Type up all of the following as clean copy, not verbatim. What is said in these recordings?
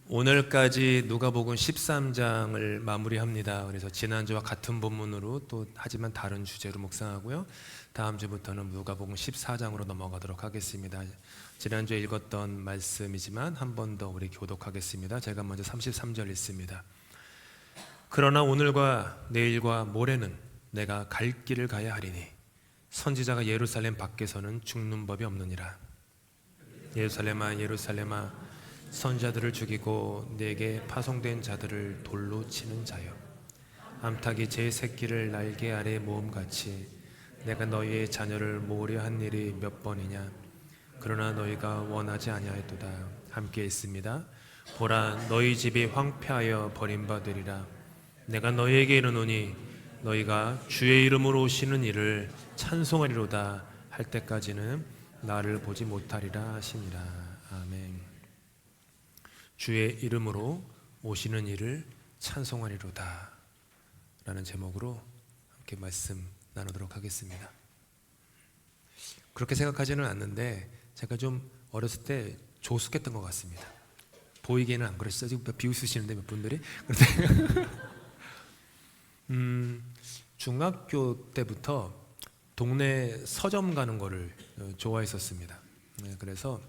오늘까지 누가복음 13장을 마무리합니다. 그래서 지난주와 같은 본문으로 또 하지만 다른 주제로 묵상하고요. 다음 주부터는 누가복음 14장으로 넘어가도록 하겠습니다. 지난주에 읽었던 말씀이지만 한 번 더 우리 교독하겠습니다. 제가 먼저 33절 읽습니다. 그러나 오늘과 내일과 모레는 내가 갈 길을 가야 하리니 선지자가 예루살렘 밖에서는 죽는 법이 없느니라. 예루살렘아 예루살렘아 선자들을 죽이고 내게 파송된 자들을 돌로 치는 자여, 암탉이 제 새끼를 날개 아래 모음같이 내가 너희의 자녀를 모으려 한 일이 몇 번이냐. 그러나 너희가 원하지 아니하였도다. 함께 있습니다. 보라, 너희 집이 황폐하여 버림받으리라. 내가 너희에게 이르노니 너희가 주의 이름으로 오시는 이를 찬송하리로다 할 때까지는 나를 보지 못하리라 하시니라. 아멘. 주의 이름으로 오시는 이를 찬송하리로다 라는 제목으로 함께 말씀 나누도록 하겠습니다. 그렇게 생각하지는 않는데 제가 좀 어렸을 때 조숙했던 것 같습니다. 보이기에는 안 그러시죠? 지금 비웃으시는데 몇 분들이. 중학교 때부터 동네 서점 가는 거를 좋아했었습니다. 그래서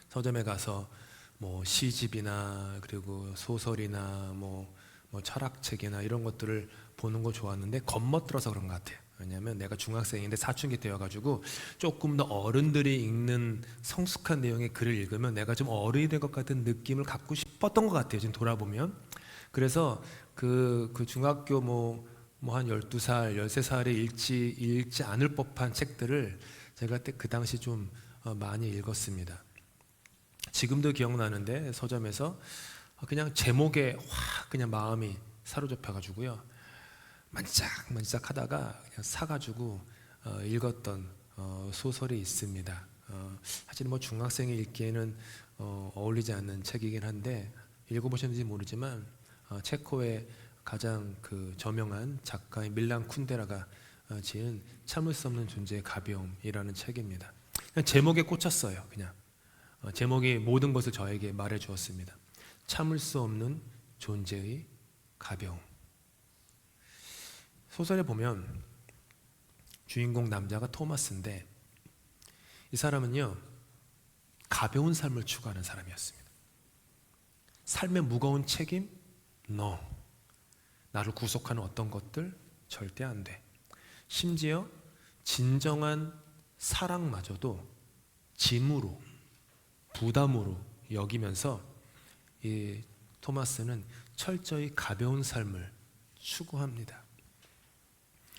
서점에 가서 뭐 시집이나 그리고 소설이나 뭐 철학책이나 이런 것들을 보는 거 좋았는데 겁먹들어서 그런 것 같아요. 왜냐하면 내가 중학생인데 사춘기 때여가지고 조금 더 어른들이 읽는 성숙한 내용의 글을 읽으면 내가 좀 어른이 된 것 같은 느낌을 갖고 싶었던 것 같아요. 지금 돌아보면. 그래서 그 중학교 뭐 한 12살, 13살에 읽지 않을 법한 책들을 제가 그 당시 좀 많이 읽었습니다. 지금도 기억나는데 서점에서 그냥 제목에 확 그냥 마음이 사로잡혀가지고요, 만지작 하다가 그냥 사가지고 읽었던 소설이 있습니다. 사실 뭐 중학생이 읽기에는 어울리지 않는 책이긴 한데 읽어보셨는지 모르지만 체코의 가장 그 저명한 작가인 밀란 쿤데라가 지은 참을 수 없는 존재의 가벼움이라는 책입니다. 그냥 제목에 꽂혔어요. 그냥 제목이 모든 것을 저에게 말해 주었습니다. 참을 수 없는 존재의 가벼움. 소설에 보면 주인공 남자가 토마스인데 이 사람은요, 가벼운 삶을 추구하는 사람이었습니다. 삶의 무거운 책임? No. 나를 구속하는 어떤 것들? 절대 안 돼. 심지어 진정한 사랑마저도 짐으로, 부담으로 여기면서 이 토마스는 철저히 가벼운 삶을 추구합니다.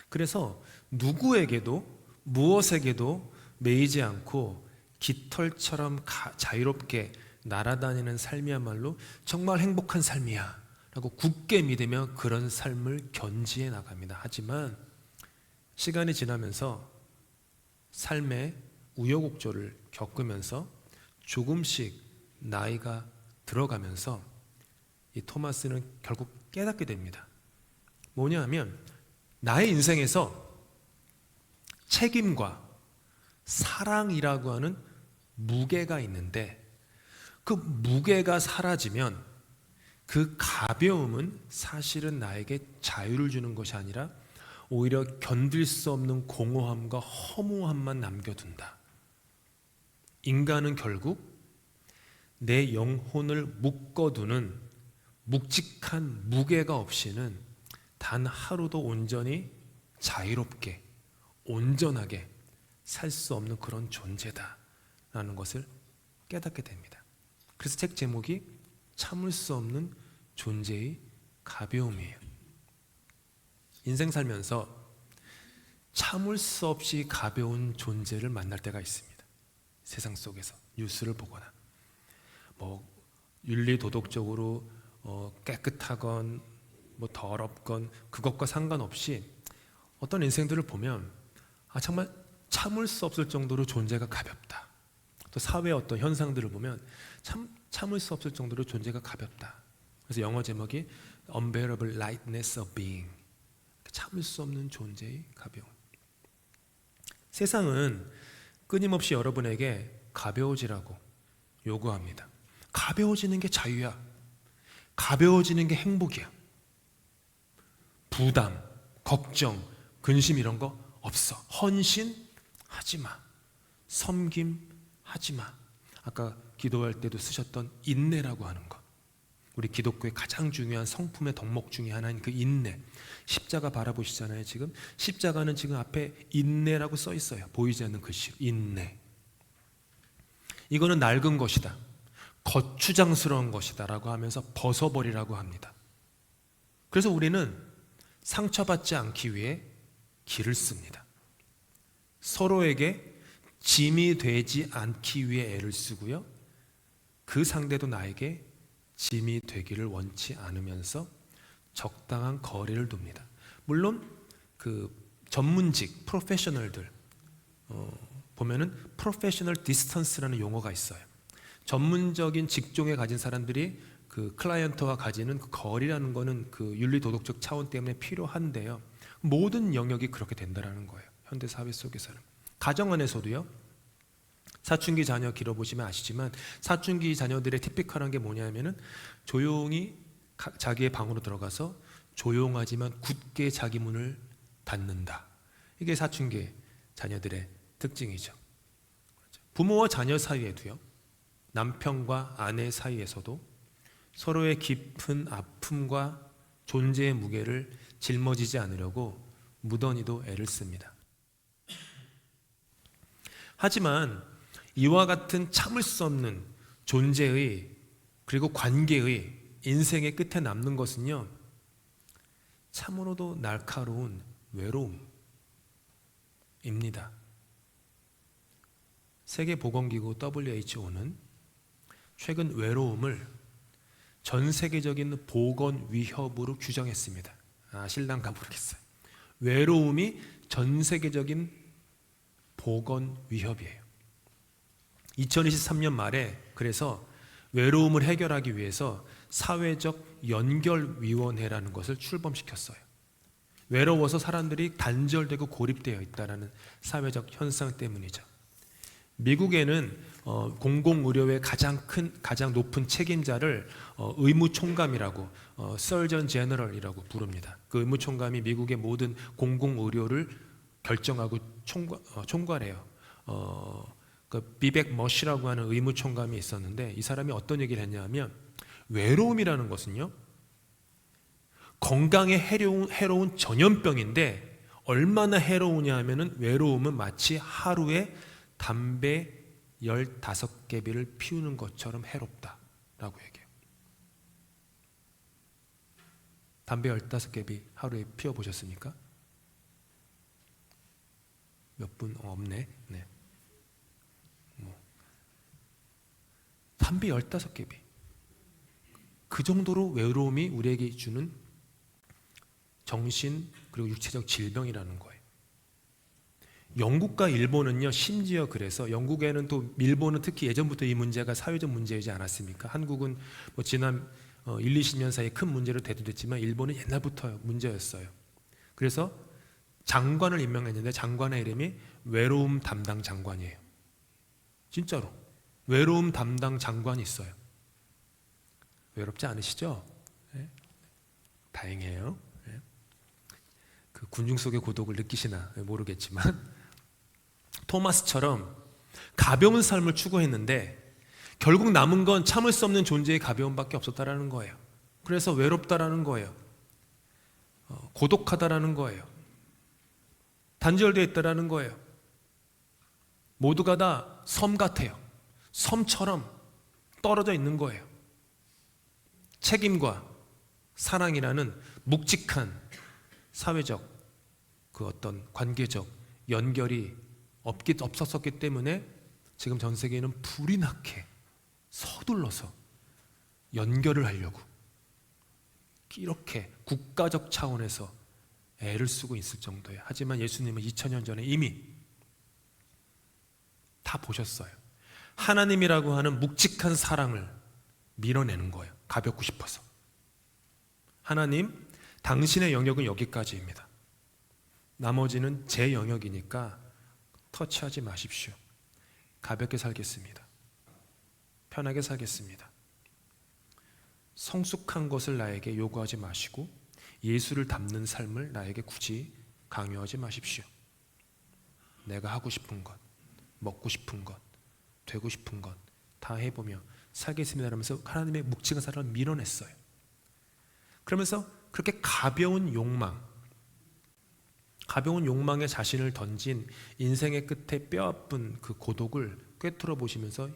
그래서 누구에게도 무엇에게도 매이지 않고 깃털처럼 자유롭게 날아다니는 삶이야말로 정말 행복한 삶이야 라고 굳게 믿으며 그런 삶을 견지해 나갑니다. 하지만 시간이 지나면서 삶의 우여곡절을 겪으면서 조금씩 나이가 들어가면서 이 토마스는 결국 깨닫게 됩니다. 뭐냐 하면 나의 인생에서 책임과 사랑이라고 하는 무게가 있는데 그 무게가 사라지면 그 가벼움은 사실은 나에게 자유를 주는 것이 아니라 오히려 견딜 수 없는 공허함과 허무함만 남겨둔다. 인간은 결국 내 영혼을 묶어두는 묵직한 무게가 없이는 단 하루도 온전히 자유롭게 온전하게 살 수 없는 그런 존재다라는 것을 깨닫게 됩니다. 그래서 책 제목이 참을 수 없는 존재의 가벼움이에요. 인생 살면서 참을 수 없이 가벼운 존재를 만날 때가 있습니다. 세상 속에서 뉴스를 보거나 뭐 윤리 도덕적으로 깨끗하건 뭐 더럽건 그것과 상관없이 어떤 인생들을 보면 정말 참을 수 없을 정도로 존재가 가볍다. 또 사회의 어떤 현상들을 보면 참을 수 없을 정도로 존재가 가볍다. 그래서 영어 제목이 Unbearable Lightness of Being, 참을 수 없는 존재의 가벼움. 세상은 끊임없이 여러분에게 가벼워지라고 요구합니다. 가벼워지는 게 자유야. 가벼워지는 게 행복이야. 부담, 걱정, 근심 이런 거 없어. 헌신하지 마. 섬김하지 마. 아까 기도할 때도 쓰셨던 인내라고 하는 것. 우리 기독교의 가장 중요한 성품의 덕목 중에 하나인 그 인내. 십자가 바라보시잖아요. 지금 십자가는 지금 앞에 인내라고 써 있어요. 보이지 않는 글씨로 인내. 이거는 낡은 것이다, 거추장스러운 것이다 라고 하면서 벗어버리라고 합니다. 그래서 우리는 상처받지 않기 위해 길을 씁니다. 서로에게 짐이 되지 않기 위해 애를 쓰고요, 그 상대도 나에게 짐이 되기를 원치 않으면서 적당한 거리를 둡니다. 물론 그 전문직 프로페셔널들 보면은 프로페셔널 디스턴스라는 용어가 있어요. 전문적인 직종에 가진 사람들이 그 클라이언트와 가지는 그 거리라는 거는 그 윤리 도덕적 차원 때문에 필요한데요, 모든 영역이 그렇게 된다라는 거예요. 현대 사회 속에서는. 가정 안에서도요. 사춘기 자녀 길어보시면 아시지만 사춘기 자녀들의 티피컬한 게 뭐냐면은 조용히 자기의 방으로 들어가서 조용하지만 굳게 자기 문을 닫는다. 이게 사춘기 자녀들의 특징이죠. 부모와 자녀 사이에도요, 남편과 아내 사이에서도 서로의 깊은 아픔과 존재의 무게를 짊어지지 않으려고 무던히도 애를 씁니다. 하지만 이와 같은 참을 수 없는 존재의 그리고 관계의 인생의 끝에 남는 것은요, 참으로도 날카로운 외로움입니다. 세계보건기구 WHO는 최근 외로움을 전 세계적인 보건 위협으로 규정했습니다. 실랑가 모르겠어요. 외로움이 전 세계적인 보건 위협이에요. 2023년 말에 그래서 외로움을 해결하기 위해서 사회적 연결위원회라는 것을 출범시켰어요. 외로워서 사람들이 단절되고 고립되어 있다는 사회적 현상 때문이죠. 미국에는 공공의료의 가장 높은 책임자를 의무총감이라고 Surgeon General이라고 부릅니다. 그 의무총감이 미국의 모든 공공의료를 결정하고 총괄해요. 그 비백 머시라고 하는 의무총감이 있었는데 이 사람이 어떤 얘기를 했냐면 외로움이라는 것은요, 건강에 해로운 전염병인데 얼마나 해로우냐 하면은 외로움은 마치 하루에 담배 15개비를 피우는 것처럼 해롭다라고 얘기해요. 담배 15개비 하루에 피워보셨습니까? 몇 분? 없네. 네. 담배 15개비. 그 정도로 외로움이 우리에게 주는 정신 그리고 육체적 질병이라는 거예요. 영국과 일본은요, 심지어 그래서 영국에는 또 일본은 특히 예전부터 이 문제가 사회적 문제이지 않았습니까? 한국은 뭐 지난 1, 20년 사이에 큰 문제로 대두됐지만 일본은 옛날부터 문제였어요. 그래서 장관을 임명했는데 장관의 이름이 외로움 담당 장관이에요. 진짜로 외로움 담당 장관이 있어요. 외롭지 않으시죠? 네? 다행이에요. 네? 그 군중 속의 고독을 느끼시나 모르겠지만 토마스처럼 가벼운 삶을 추구했는데 결국 남은 건 참을 수 없는 존재의 가벼움밖에 없었다라는 거예요. 그래서 외롭다라는 거예요. 고독하다라는 거예요. 단절되어 있다라는 거예요. 모두가 다 섬 같아요. 섬처럼 떨어져 있는 거예요. 책임과 사랑이라는 묵직한 사회적 그 어떤 관계적 연결이 없었기 때문에 지금 전 세계는 불이 나게 서둘러서 연결을 하려고 이렇게 국가적 차원에서 애를 쓰고 있을 정도예요. 하지만 예수님은 2000년 전에 이미 다 보셨어요. 하나님이라고 하는 묵직한 사랑을 밀어내는 거예요. 가볍고 싶어서. 하나님, 당신의 영역은 여기까지입니다. 나머지는 제 영역이니까 터치하지 마십시오. 가볍게 살겠습니다. 편하게 살겠습니다. 성숙한 것을 나에게 요구하지 마시고 예수를 닮는 삶을 나에게 굳이 강요하지 마십시오. 내가 하고 싶은 것, 먹고 싶은 것, 되고 싶은 것 다 해보며 살겠습니다 하면서 하나님의 묵직한 사랑을 밀어냈어요. 그러면서 그렇게 가벼운 욕망에 자신을 던진 인생의 끝에 뼈아픈 그 고독을 꿰뚫어 보시면서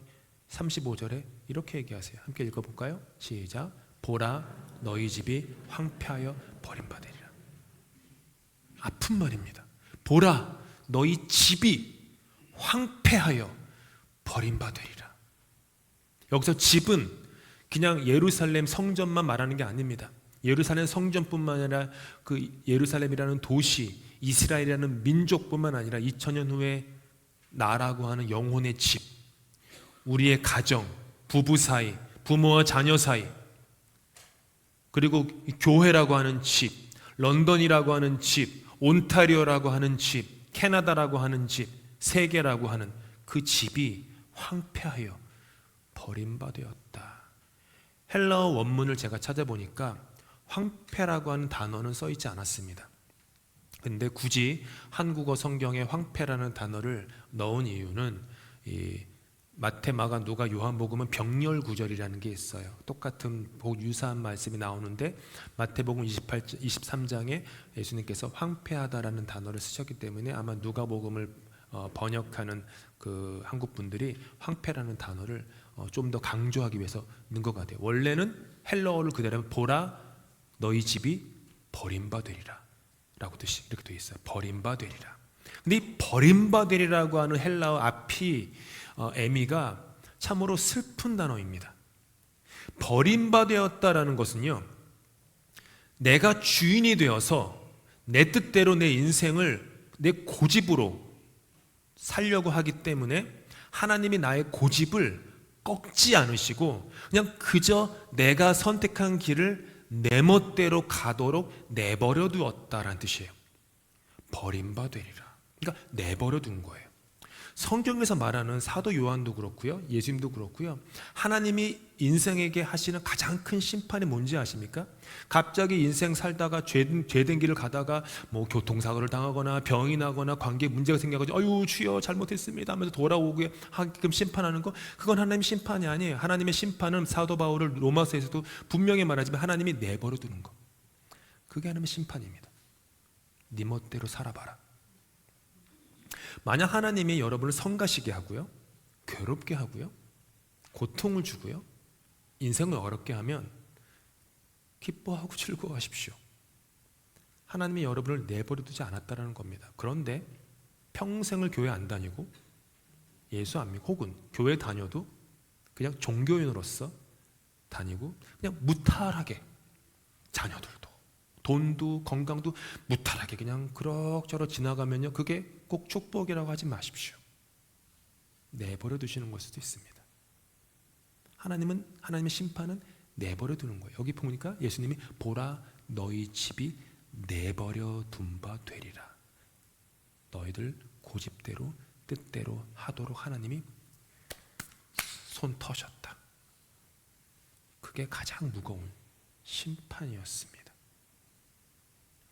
35절에 이렇게 얘기하세요. 함께 읽어볼까요? 시작. 보라, 너희 집이 황폐하여 버림받으리라. 아픈 말입니다. 보라, 너희 집이 황폐하여 버림받으리라. 여기서 집은 그냥 예루살렘 성전만 말하는 게 아닙니다. 예루살렘 성전뿐만 아니라 그 예루살렘이라는 도시, 이스라엘이라는 민족뿐만 아니라 2000년 후에 나라고 하는 영혼의 집, 우리의 가정, 부부 사이, 부모와 자녀 사이, 그리고 교회라고 하는 집, 런던이라고 하는 집, 온타리오라고 하는 집, 캐나다라고 하는 집, 세계라고 하는 그 집이 황폐하여 버림받았다. 헬라어 원문을 제가 찾아보니까 황폐라고 하는 단어는 써있지 않았습니다. 근데 굳이 한국어 성경에 황폐라는 단어를 넣은 이유는 이 마태, 마가, 누가, 요한복음은 병렬 구절이라는 게 있어요. 똑같은 유사한 말씀이 나오는데 마태복음 23장에 예수님께서 황폐하다라는 단어를 쓰셨기 때문에 아마 누가복음을 번역하는 그 한국 분들이 황폐라는 단어를 좀 더 강조하기 위해서 넣은 것 같아요. 원래는 헬라어를 그대로 하면 보라, 너희 집이 버림받으리라 라고 뜻이 이렇게 되어 있어요. 버림받으리라. 근데 이 버림받으리라고 하는 헬라어 앞이 에미가 참으로 슬픈 단어입니다. 버림받았다라는 것은요, 내가 주인이 되어서 내 뜻대로 내 인생을 내 고집으로 살려고 하기 때문에 하나님이 나의 고집을 꺾지 않으시고 그냥 그저 내가 선택한 길을 내 멋대로 가도록 내버려 두었다라는 뜻이에요. 버림받으리라. 그러니까 내버려 둔 거예요. 성경에서 말하는 사도 요한도 그렇고요, 예수님도 그렇고요, 하나님이 인생에게 하시는 가장 큰 심판이 뭔지 아십니까? 갑자기 인생 살다가 죄된 길을 가다가 뭐 교통사고를 당하거나 병이 나거나 관계에 문제가 생겨가지고 아유 주여 잘못했습니다 하면서 돌아오게 하게끔 심판하는 거, 그건 하나님의 심판이 아니에요. 하나님의 심판은 사도 바울을 로마서에서도 분명히 말하지만 하나님이 내버려 두는 거, 그게 하나님의 심판입니다. 네 멋대로 살아봐라. 만약 하나님이 여러분을 성가시게 하고요, 괴롭게 하고요, 고통을 주고요, 인생을 어렵게 하면 기뻐하고 즐거워하십시오. 하나님이 여러분을 내버려 두지 않았다는 겁니다. 그런데 평생을 교회 안 다니고 예수 안 믿고 혹은 교회 다녀도 그냥 종교인으로서 다니고 그냥 무탈하게, 자녀들도 돈도 건강도 무탈하게 그냥 그럭저럭 지나가면요, 그게 꼭 축복이라고 하지 마십시오. 내버려 두시는 걸 수도 있습니다. 하나님의 심판은 내버려 두는 거예요. 여기 보니까 예수님이 보라, 너희 집이 내버려 둔 바 되리라. 너희들 고집대로 뜻대로 하도록 하나님이 손 터셨다. 그게 가장 무거운 심판이었습니다.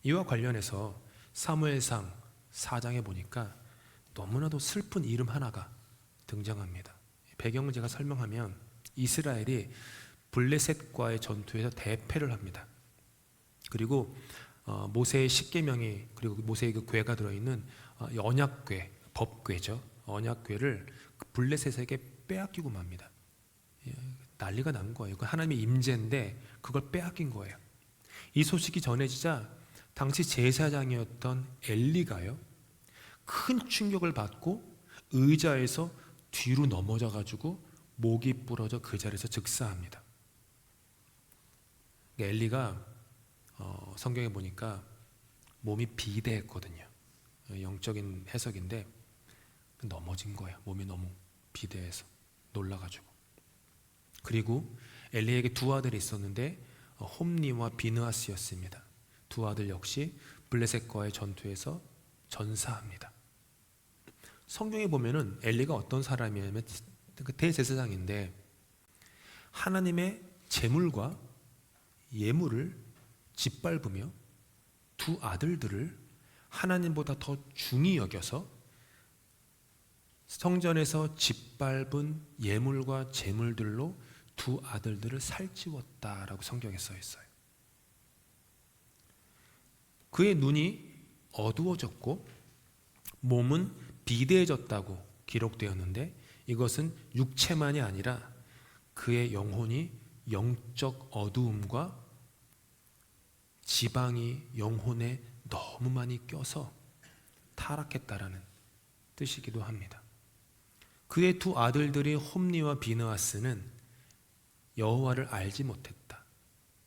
이와 관련해서 사무엘상 4장에 보니까 너무나도 슬픈 이름 하나가 등장합니다. 배경을 제가 설명하면 이스라엘이 블레셋과의 전투에서 대패를 합니다. 그리고 모세의 십계명이, 그리고 모세의 그 궤가 들어있는 언약궤, 법궤죠. 언약궤를 블레셋에게 빼앗기고 맙니다. 난리가 난 거예요. 그 하나님의 임재인데 그걸 빼앗긴 거예요. 이 소식이 전해지자 당시 제사장이었던 엘리가요, 큰 충격을 받고 의자에서 뒤로 넘어져 가지고 목이 부러져 그 자리에서 즉사합니다. 엘리가 성경에 보니까 몸이 비대했거든요. 영적인 해석인데 넘어진 거예요. 몸이 너무 비대해서 놀라가지고. 그리고 엘리에게 두 아들이 있었는데 홈리와 비느하스였습니다. 두 아들 역시 블레셋과의 전투에서 전사합니다. 성경에 보면은 엘리가 어떤 사람이냐면 대제사장인데 하나님의 제물과 예물을 짓밟으며 두 아들들을 하나님보다 더 중히 여겨서 성전에서 짓밟은 예물과 제물들로 두 아들들을 살찌웠다라고 성경에 써 있어요. 그의 눈이 어두워졌고 몸은 비대해졌다고 기록되었는데, 이것은 육체만이 아니라 그의 영혼이 영적 어두움과 지방이 영혼에 너무 많이 껴서 타락했다라는 뜻이기도 합니다. 그의 두 아들들이 홈니와 비느하스는 여호와를 알지 못했다.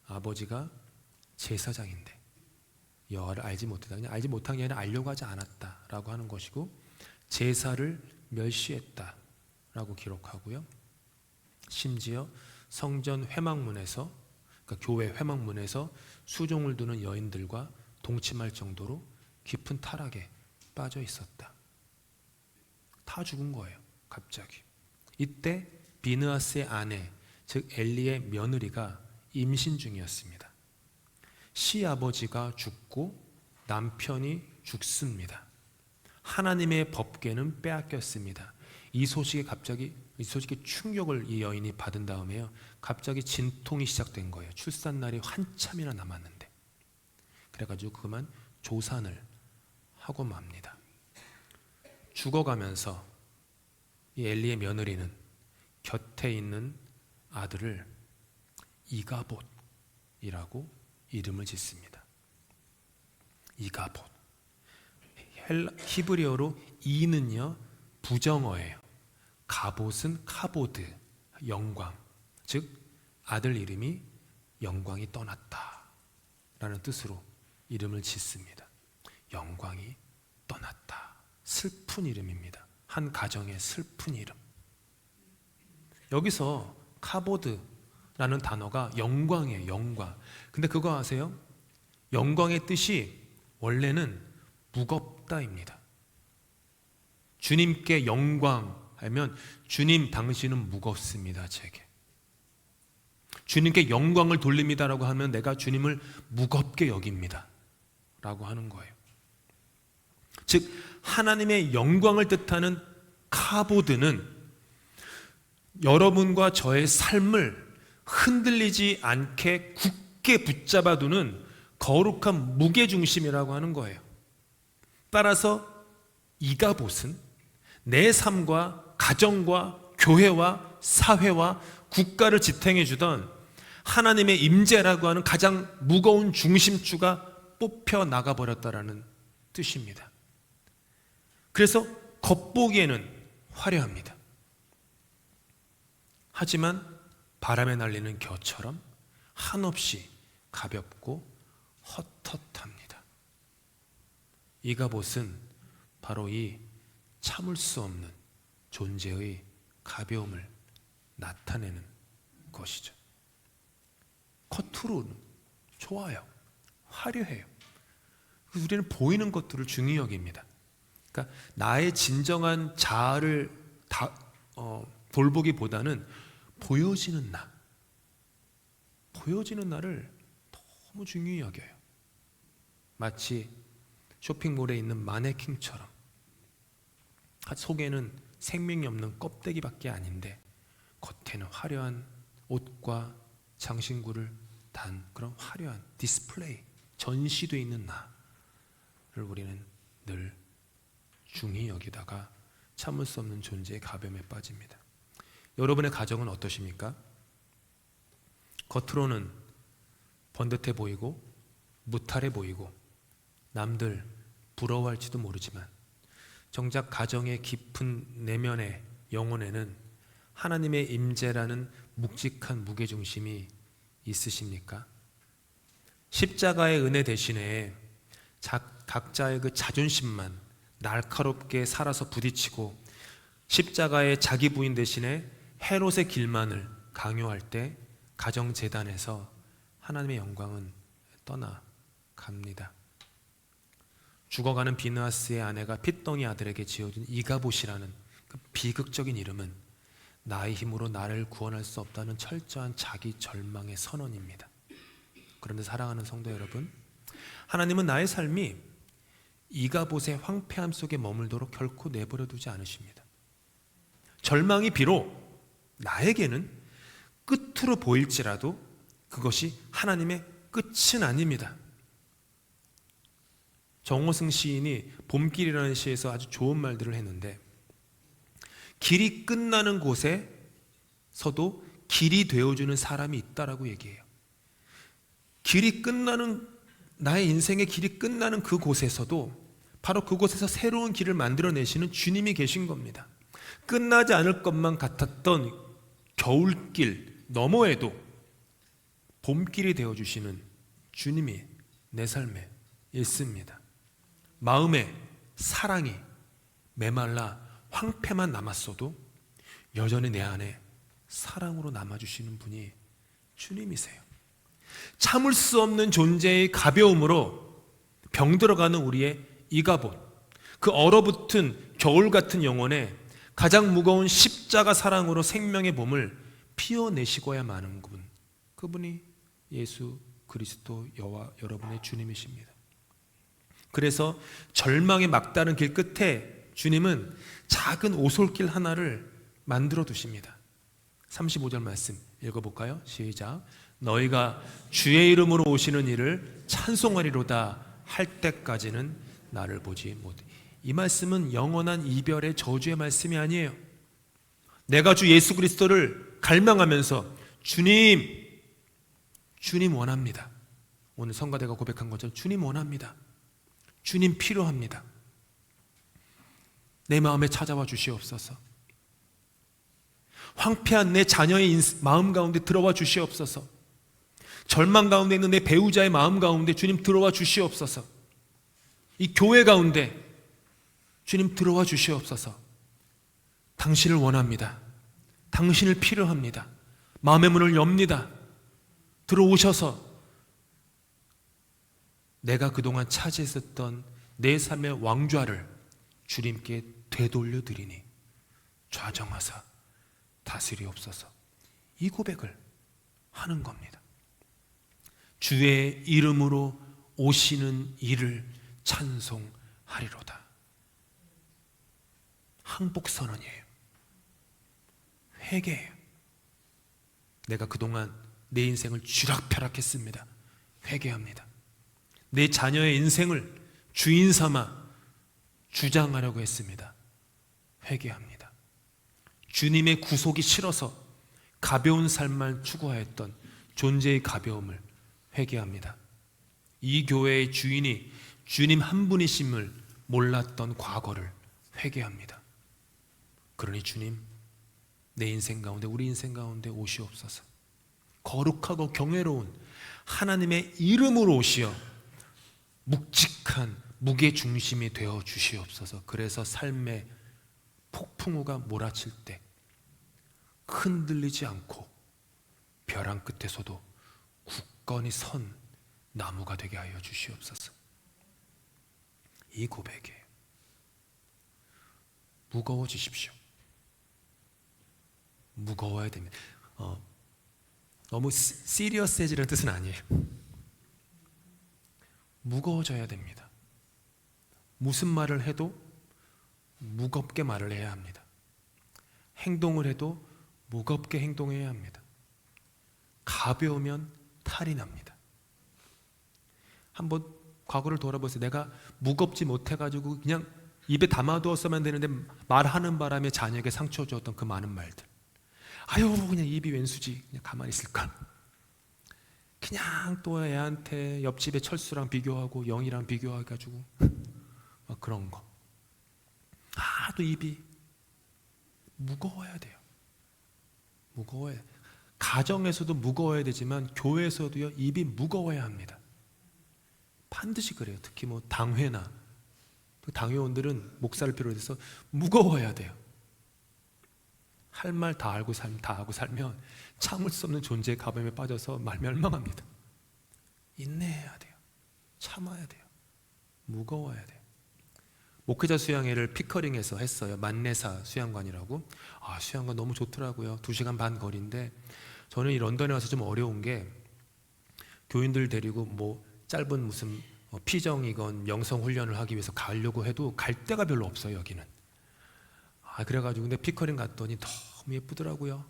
아버지가 제사장인데 여호와를 알지 못했다. 그냥 알지 못한 게 아니라 알려고 하지 않았다라고 하는 것이고, 제사를 멸시했다라고 기록하고요. 심지어 성전 회막문에서, 그러니까 교회 회막문에서 수종을 두는 여인들과 동침할 정도로 깊은 타락에 빠져 있었다. 다 죽은 거예요, 갑자기. 이때 비느하스의 아내, 즉 엘리의 며느리가 임신 중이었습니다. 시아버지가 죽고 남편이 죽습니다. 하나님의 법궤는 빼앗겼습니다. 이 소식에 충격을 이 여인이 받은 다음에요, 갑자기 진통이 시작된 거예요. 출산날이 한참이나 남았는데. 그래가지고 그만 조산을 하고 맙니다. 죽어가면서 이 엘리의 며느리는 곁에 있는 아들을 이가봇이라고 이름을 짓습니다. 이가봇. 히브리어로 이는요 부정어예요. 가봇은 카보드, 영광. 즉 아들 이름이 영광이 떠났다 라는 뜻으로 이름을 짓습니다. 영광이 떠났다. 슬픈 이름입니다. 한 가정의 슬픈 이름. 여기서 카보드라는 단어가 영광이에요. 영광. 근데 그거 아세요? 영광의 뜻이 원래는 무겁다입니다. 주님께 영광 하면 주님 당신은 무겁습니다. 제게. 주님께 영광을 돌립니다라고 하면 내가 주님을 무겁게 여깁니다 라고 하는 거예요. 즉 하나님의 영광을 뜻하는 카보드는 여러분과 저의 삶을 흔들리지 않게 굳게 붙잡아두는 거룩한 무게중심이라고 하는 거예요. 따라서 이가봇은 내 삶과 가정과 교회와 사회와 국가를 지탱해 주던 하나님의 임재라고 하는 가장 무거운 중심추가 뽑혀 나가버렸다라는 뜻입니다. 그래서 겉보기에는 화려합니다. 하지만 바람에 날리는 겨처럼 한없이 가볍고 헛헛합니다. 이가봇은 바로 이 참을 수 없는 존재의 가벼움을 나타내는 것이죠. 겉으로는 좋아요. 화려해요. 우리는 보이는 것들을 중히 여깁니다. 그러니까 나의 진정한 자아를 돌보기보다는 보여지는 나를 너무 중히 여겨요. 마치 쇼핑몰에 있는 마네킹처럼 속에는 생명이 없는 껍데기밖에 아닌데 겉에는 화려한 옷과 장신구를 단 그런 화려한 디스플레이, 전시되어 있는 나를 우리는 늘 중히 여기다가 참을 수 없는 존재의 가벼움에 빠집니다. 여러분의 가정은 어떠십니까? 겉으로는 번듯해 보이고 무탈해 보이고 남들 부러워할지도 모르지만 정작 가정의 깊은 내면의 영혼에는 하나님의 임재라는 묵직한 무게중심이 있으십니까? 십자가의 은혜 대신에 각자의 그 자존심만 날카롭게 살아서 부딪히고 십자가의 자기 부인 대신에 헤롯의 길만을 강요할 때 가정재단에서 하나님의 영광은 떠나갑니다. 죽어가는 비느하스의 아내가 핏덩이 아들에게 지어준 이가봇이라는 그 비극적인 이름은 나의 힘으로 나를 구원할 수 없다는 철저한 자기 절망의 선언입니다. 그런데 사랑하는 성도 여러분, 하나님은 나의 삶이 이가봇의 황폐함 속에 머물도록 결코 내버려 두지 않으십니다. 절망이 비록 나에게는 끝으로 보일지라도 그것이 하나님의 끝은 아닙니다. 정호승 시인이 봄길이라는 시에서 아주 좋은 말들을 했는데, 길이 끝나는 곳에서도 길이 되어주는 사람이 있다라고 얘기해요. 길이 끝나는, 나의 인생의 길이 끝나는 그 곳에서도 바로 그곳에서 새로운 길을 만들어내시는 주님이 계신 겁니다. 끝나지 않을 것만 같았던 겨울길 너머에도 봄길이 되어주시는 주님이 내 삶에 있습니다. 마음에 사랑이 메말라 황폐만 남았어도 여전히 내 안에 사랑으로 남아주시는 분이 주님이세요. 참을 수 없는 존재의 가벼움으로 병들어가는 우리의 이가봇, 그 얼어붙은 겨울 같은 영혼에 가장 무거운 십자가 사랑으로 생명의 봄을 피워내시고야 마는 분, 그분이 예수 그리스도 여러분의 주님이십니다. 그래서 절망의 막다른 길 끝에 주님은 작은 오솔길 하나를 만들어 두십니다. 35절 말씀 읽어볼까요? 시작. 너희가 주의 이름으로 오시는 이를 찬송하리로다 할 때까지는 나를 보지 못해. 이 말씀은 영원한 이별의 저주의 말씀이 아니에요. 내가 주 예수 그리스도를 갈망하면서 주님 원합니다. 오늘 성가대가 고백한 것처럼 주님 원합니다. 주님 필요합니다. 내 마음에 찾아와 주시옵소서. 황폐한 내 자녀의 마음 가운데 들어와 주시옵소서. 절망 가운데 있는 내 배우자의 마음 가운데 주님 들어와 주시옵소서. 이 교회 가운데 주님 들어와 주시옵소서. 당신을 원합니다. 당신을 필요합니다. 마음의 문을 엽니다. 들어오셔서 내가 그동안 차지했었던 내 삶의 왕좌를 주님께 되돌려 드리니 좌정하사 다스리옵소서. 이 고백을 하는 겁니다. 주의 이름으로 오시는 이를 찬송하리로다. 항복선언이에요. 회개예요. 내가 그동안 내 인생을 쥐락펴락했습니다. 회개합니다. 내 자녀의 인생을 주인 삼아 주장하려고 했습니다. 회개합니다. 주님의 구속이 싫어서 가벼운 삶만 추구하였던 존재의 가벼움을 회개합니다. 이 교회의 주인이 주님 한 분이심을 몰랐던 과거를 회개합니다. 그러니 주님, 내 인생 가운데, 우리 인생 가운데 오시옵소서. 거룩하고 경외로운 하나님의 이름으로 오시어 묵직한 무게 중심이 되어 주시옵소서. 그래서 삶의 폭풍우가 몰아칠 때 흔들리지 않고 벼랑 끝에서도 굳건히 선 나무가 되게 하여 주시옵소서. 이 고백이에요. 무거워지십시오. 무거워야 됩니다. 너무 시리어스해지라는 뜻은 아니에요. 무거워져야 됩니다. 무슨 말을 해도 무겁게 말을 해야 합니다. 행동을 해도 무겁게 행동해야 합니다. 가벼우면 탈이 납니다. 한번 과거를 돌아보세요. 내가 무겁지 못해가지고 그냥 입에 담아두었으면 되는데 말하는 바람에 자녀에게 상처 주었던 그 많은 말들. 아유, 그냥 입이 웬수지, 그냥 가만히 있을까. 그냥 또 애한테 옆집에 철수랑 비교하고 영이랑 비교해가지고 막 그런 거. 또 입이 무거워야 돼요. 무거워야 돼요. 가정에서도 무거워야 되지만 교회에서도요, 입이 무거워야 합니다. 반드시 그래요. 특히 뭐 당회나 당회원들은 목사를 비롯해서 무거워야 돼요. 할 말 다 알고 다 하고 살면 참을 수 없는 존재의 가범에 빠져서 멸망합니다. 인내해야 돼요. 참아야 돼요. 무거워야 돼요. 목회자 수양회를 피커링에서 했어요. 만내사 수양관이라고. 수양관 너무 좋더라고요. 2시간 반 거리인데 저는 이 런던에 와서 좀 어려운 게 교인들 데리고 뭐 짧은 무슨 피정이건 명성 훈련을 하기 위해서 가려고 해도 갈 데가 별로 없어요, 여기는. 그래가지고 근데 피커링 갔더니 너무 예쁘더라고요.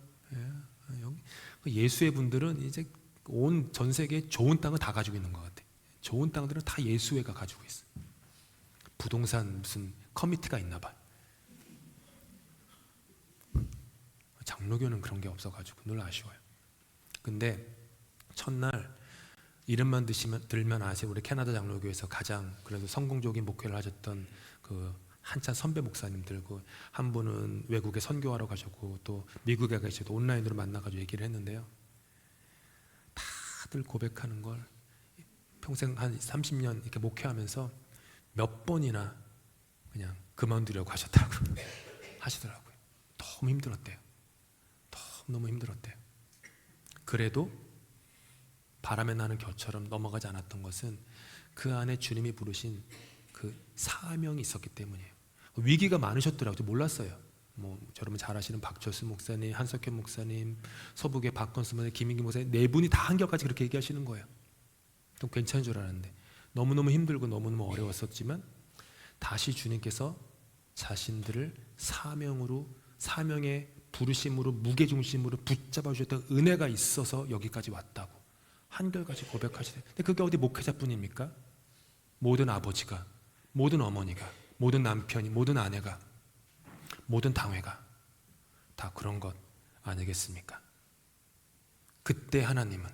예수의 분들은 이제 온 전 세계에 좋은 땅을 다 가지고 있는 것 같아요. 좋은 땅들은 다 예수회가 가지고 있어요. 부동산 무슨 커미티가 있나 봐요. 장로교는 그런 게 없어가지고 늘 아쉬워요. 근데 첫날 이름만 들면 아세요. 우리 캐나다 장로교에서 가장 그래도 성공적인 목회를 하셨던 그 한참 선배 목사님들, 한 분은 외국에 선교하러 가셨고 또 미국에 계셔도 온라인으로 만나가지고 얘기를 했는데요. 다들 고백하는 걸 평생 한 30년 이렇게 목회하면서 몇 번이나 그냥 그만두려고 하시더라고요. 너무 힘들었대요. 너무 힘들었대요. 그래도 바람에 나는 겨처럼 넘어가지 않았던 것은 그 안에 주님이 부르신 그 사명이 있었기 때문이에요. 위기가 많으셨더라고요. 몰랐어요. 여러분 잘 아시는 박철수 목사님, 한석현 목사님, 서북의 박건수 목사님, 김인기 목사님 네 분이 다 한결같이 그렇게 얘기하시는 거예요. 좀 괜찮은 줄 알았는데 너무너무 힘들고 너무너무 어려웠었지만 다시 주님께서 자신들을 사명의 부르심으로 무게중심으로 붙잡아 주셨던 은혜가 있어서 여기까지 왔다고 한결같이 고백하시대요. 근데 그게 어디 목회자뿐입니까? 모든 아버지가, 모든 어머니가, 모든 남편이, 모든 아내가, 모든 당회가 다 그런 것 아니겠습니까? 그때 하나님은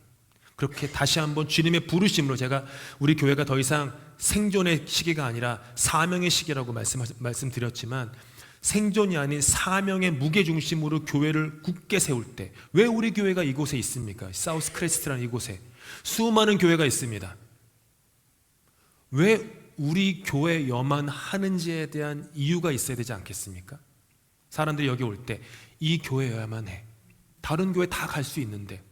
그렇게 다시 한번 주님의 부르심으로, 제가 우리 교회가 더 이상 생존의 시기가 아니라 사명의 시기라고 말씀드렸지만 생존이 아닌 사명의 무게중심으로 교회를 굳게 세울 때, 왜 우리 교회가 이곳에 있습니까? 사우스 크레스트라는 이곳에 수많은 교회가 있습니다. 왜 우리 교회여만 하는지에 대한 이유가 있어야 되지 않겠습니까? 사람들이 여기 올 때 이 교회여야만 해. 다른 교회 다 갈 수 있는데,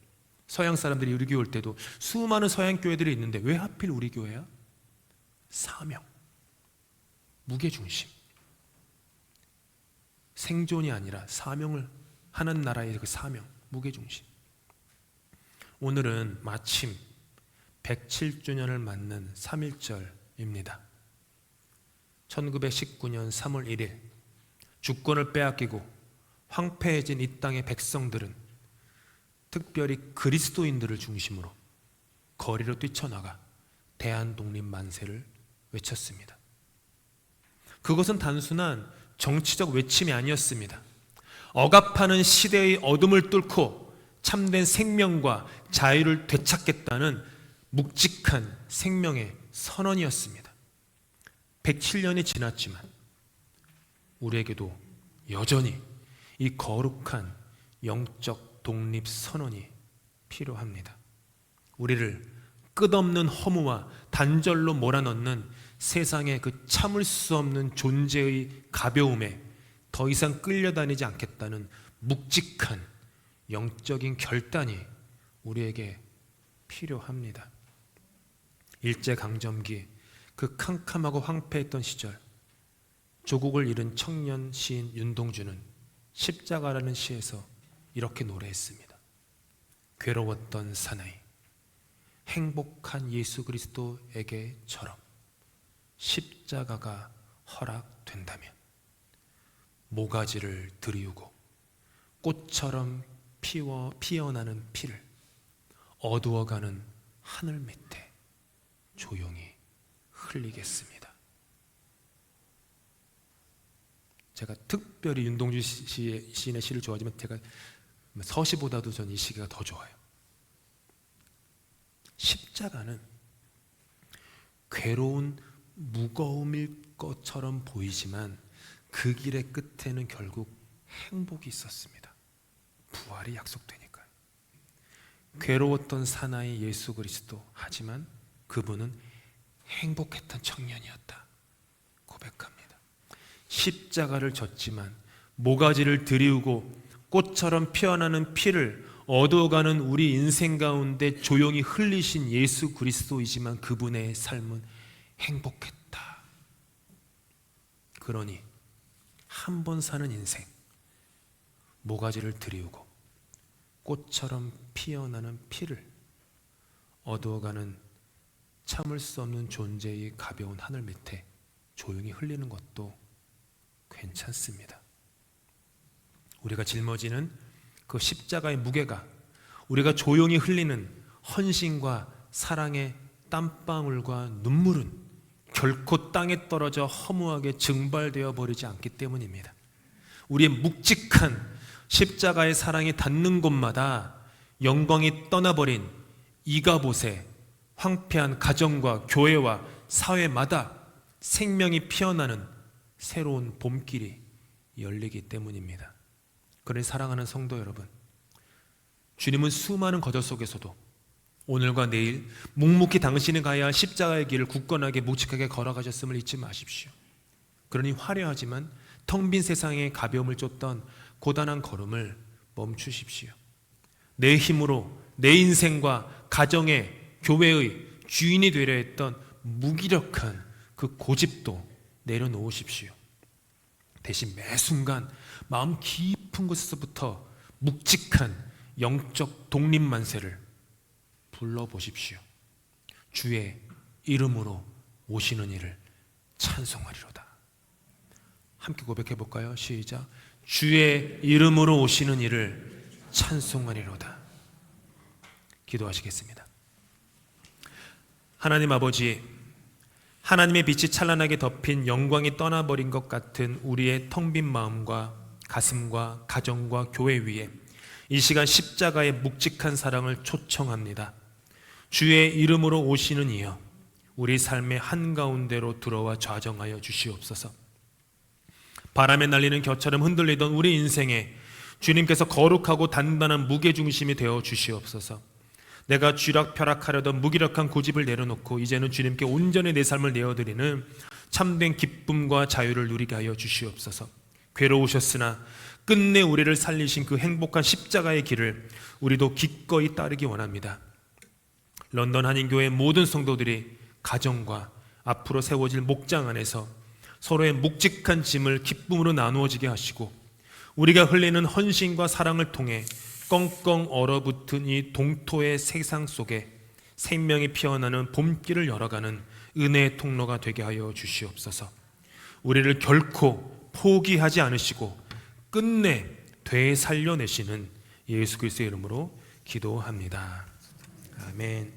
서양 사람들이 우리 교회 올 때도 수많은 서양 교회들이 있는데 왜 하필 우리 교회야? 사명, 무게중심, 생존이 아니라 사명을 하는 나라의 그 사명, 무게중심. 오늘은 마침 107주년을 맞는 3.1절입니다. 1919년 3월 1일 주권을 빼앗기고 황폐해진 이 땅의 백성들은 특별히 그리스도인들을 중심으로 거리로 뛰쳐나가 대한독립 만세를 외쳤습니다. 그것은 단순한 정치적 외침이 아니었습니다. 억압하는 시대의 어둠을 뚫고 참된 생명과 자유를 되찾겠다는 묵직한 생명의 선언이었습니다. 107년이 지났지만 우리에게도 여전히 이 거룩한 영적 독립 선언이 필요합니다. 우리를 끝없는 허무와 단절로 몰아넣는 세상의 그 참을 수 없는 존재의 가벼움에 더 이상 끌려다니지 않겠다는 묵직한 영적인 결단이 우리에게 필요합니다. 일제강점기 그 캄캄하고 황폐했던 시절, 조국을 잃은 청년 시인 윤동주는 십자가라는 시에서 이렇게 노래했습니다. 괴로웠던 사나이, 행복한 예수 그리스도에게처럼 십자가가 허락된다면 모가지를 들이우고 꽃처럼 피어나는 피를 어두워가는 하늘 밑에 조용히 흘리겠습니다. 제가 특별히 윤동주 시인의 시를 좋아하지만 제가 서시보다도 전 이 시가 더 좋아요. 십자가는 괴로운 무거움일 것처럼 보이지만 그 길의 끝에는 결국 행복이 있었습니다. 부활이 약속되니까요. 괴로웠던 사나이 예수 그리스도, 하지만 그분은 행복했던 청년이었다 고백합니다. 십자가를 졌지만 모가지를 들이우고 꽃처럼 피어나는 피를 어두워가는 우리 인생 가운데 조용히 흘리신 예수 그리스도이지만 그분의 삶은 행복했다. 그러니 한 번 사는 인생, 모가지를 들이우고 꽃처럼 피어나는 피를 어두워가는 참을 수 없는 존재의 가벼운 하늘 밑에 조용히 흘리는 것도 괜찮습니다. 우리가 짊어지는 그 십자가의 무게가 우리가 조용히 흘리는 헌신과 사랑의 땀방울과 눈물은 결코 땅에 떨어져 허무하게 증발되어 버리지 않기 때문입니다. 우리의 묵직한 십자가의 사랑이 닿는 곳마다 영광이 떠나버린 이가봇의 황폐한 가정과 교회와 사회마다 생명이 피어나는 새로운 봄길이 열리기 때문입니다. 그러니 사랑하는 성도 여러분, 주님은 수많은 거저 속에서도 오늘과 내일 묵묵히 당신이 가야 할 십자가의 길을 굳건하게 묵직하게 걸어가셨음을 잊지 마십시오. 그러니 화려하지만 텅 빈 세상에 가벼움을 쫓던 고단한 걸음을 멈추십시오. 내 힘으로 내 인생과 가정의 교회의 주인이 되려 했던 무기력한 그 고집도 내려놓으십시오. 대신 매 순간 마음 깊은 곳에서부터 묵직한 영적 독립만세를 불러보십시오. 주의 이름으로 오시는 이를 찬송하리로다. 함께 고백해 볼까요? 시작. 주의 이름으로 오시는 이를 찬송하리로다. 기도하시겠습니다. 하나님 아버지, 하나님의 빛이 찬란하게 덮인 영광이 떠나버린 것 같은 우리의 텅 빈 마음과 가슴과 가정과 교회 위에 이 시간 십자가의 묵직한 사랑을 초청합니다. 주의 이름으로 오시는 이여, 우리 삶의 한가운데로 들어와 좌정하여 주시옵소서. 바람에 날리는 겨처럼 흔들리던 우리 인생에 주님께서 거룩하고 단단한 무게중심이 되어 주시옵소서. 내가 쥐락펴락하려던 무기력한 고집을 내려놓고 이제는 주님께 온전히 내 삶을 내어드리는 참된 기쁨과 자유를 누리게 하여 주시옵소서. 괴로우셨으나 끝내 우리를 살리신 그 행복한 십자가의 길을 우리도 기꺼이 따르기 원합니다. 런던 한인교회 모든 성도들이 가정과 앞으로 세워질 목장 안에서 서로의 묵직한 짐을 기쁨으로 나누어지게 하시고 우리가 흘리는 헌신과 사랑을 통해 껑껑 얼어붙은 이 동토의 세상 속에 생명이 피어나는 봄길을 열어가는 은혜의 통로가 되게 하여 주시옵소서. 우리를 결코 포기하지 않으시고 끝내 되살려내시는 예수 그리스도의 이름으로 기도합니다. 아멘.